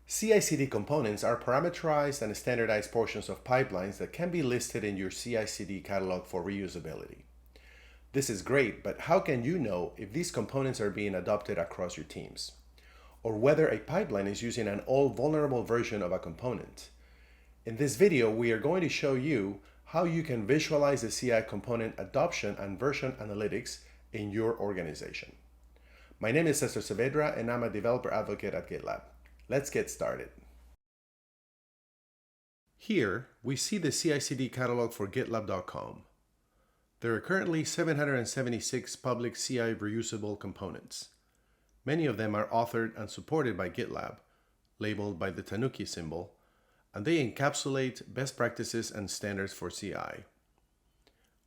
CI/CD components are parameterized and standardized portions of pipelines that can be listed in your CI/CD catalog for reusability. This is great, but how can you know if these components are being adopted across your teams? Or whether a pipeline is using an old vulnerable version of a component? In this video, we are going to show you how you can visualize the CI component adoption and version analytics in your organization. My name is Cesar Saavedra, and I'm a developer advocate at GitLab. Let's get started. Here, we see the CI/CD catalog for GitLab.com. There are currently 776 public CI reusable components. Many of them are authored and supported by GitLab, labeled by the Tanuki symbol, and they encapsulate best practices and standards for CI.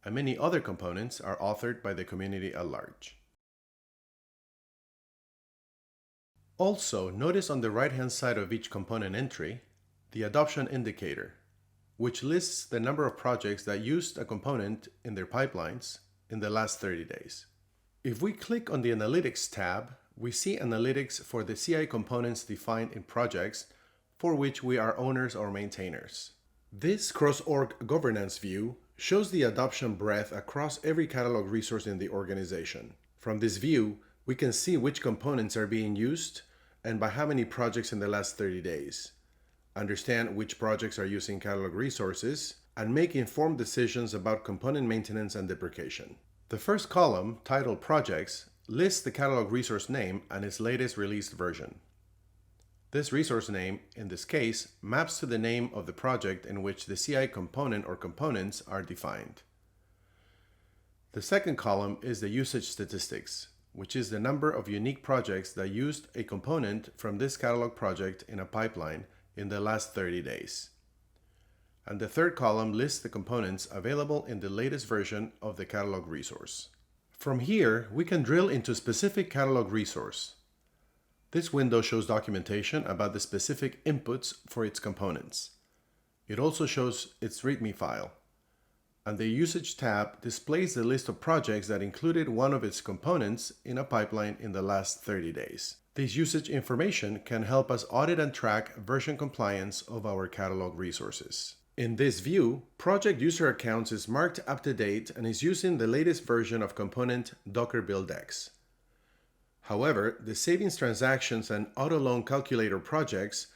And many other components are authored by the community at large. Also, notice on the right-hand side of each component entry, the adoption indicator, which lists the number of projects that used a component in their pipelines in the last 30 days. If we click on the Analytics tab, we see analytics for the CI components defined in projects for which we are owners or maintainers. This cross-org governance view shows the adoption breadth across every catalog resource in the organization. From this view, we can see which components are being used and by how many projects in the last 30 days, understand which projects are using catalog resources, and make informed decisions about component maintenance and deprecation. The first column, titled Projects, lists the catalog resource name and its latest released version. This resource name, in this case, maps to the name of the project in which the CI component or components are defined. The second column is the usage statistics, which is the number of unique projects that used a component from this catalog project in a pipeline in the last 30 days. And the third column lists the components available in the latest version of the catalog resource. From here, we can drill into specific catalog resource. This window shows documentation about the specific inputs for its components. It also shows its README file. And the Usage tab displays the list of projects that included one of its components in a pipeline in the last 30 days. This usage information can help us audit and track version compliance of our catalog resources. In this view, project user accounts is marked up to date and is using the latest version of component Docker Buildx. However, the savings transactions and auto loan calculator projects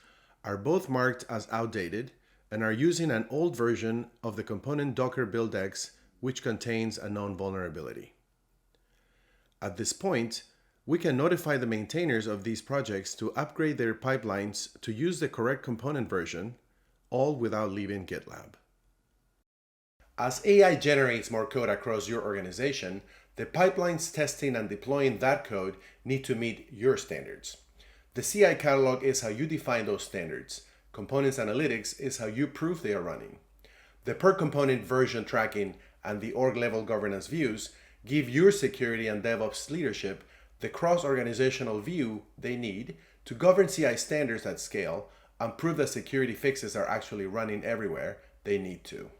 are both marked as outdated and are using an old version of the component Docker Buildx, which contains a known vulnerability. At this point, we can notify the maintainers of these projects to upgrade their pipelines to use the correct component version, all without leaving GitLab. As AI generates more code across your organization, the pipelines testing and deploying that code need to meet your standards. The CI catalog is how you define those standards. Components analytics is how you prove they are running. The per component version tracking and the org level governance views give your security and DevOps leadership the cross-organizational view they need to govern CI standards at scale and prove that security fixes are actually running everywhere they need to.